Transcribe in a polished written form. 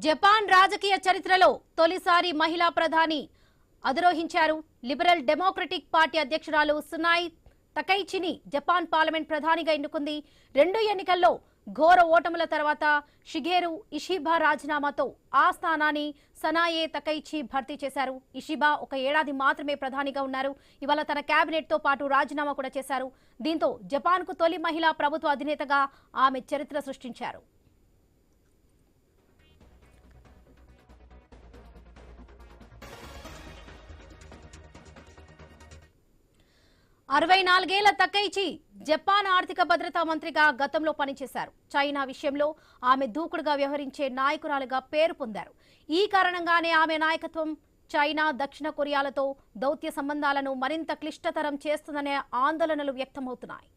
Japan రాజకీయ చరిత్రలో తొలిసారి మహిళా ప్రధాని అధిరోహించారు. లిబరల్ డెమోక్రటిక్ పార్టీ అధ్యక్షురాలు సునాయ్ తకైచిని జపాన్ పార్లమెంట్ ప్రధానిగా ఎన్నుకుంది. 2 ఎన్నికల్లో ఘోర ఓటముల తర్వాత షిగేరు ఇషిబా రాజీనామాతో ఆ స్థానాన్ని సనాయే తకైచి భర్తీ చేశారు. ఇషిబా 1 ఏడాది మాత్రమే ప్రధానిగా ఉన్నారు. ఇవాళ తన కేబినెట్ తో పాటు రాజీనామా కూడా చేశారు. దీంతో జపాన్ కు తొలి మహిళా ప్రభుత్వ అధినేతగా ఆమె చరిత్ర సృష్టించారు. 64 ఏళ్ల తకైచి జపాన్ ఆర్థిక భద్రతా మంత్రిగా గతంలో పనిచేశారు. చైనా విషయంలో ఆమె దూకుడుగా వ్యవహరించే నాయకురాలుగా పేరు పొందారు. ఈ కారణంగానే ఆమె నాయకత్వం చైనా, దక్షిణ కొరియాలతో దౌత్య సంబంధాలను మరింత క్లిష్టతరం చేస్తుందనే ఆందోళనలు వ్యక్తమవుతున్నాయి.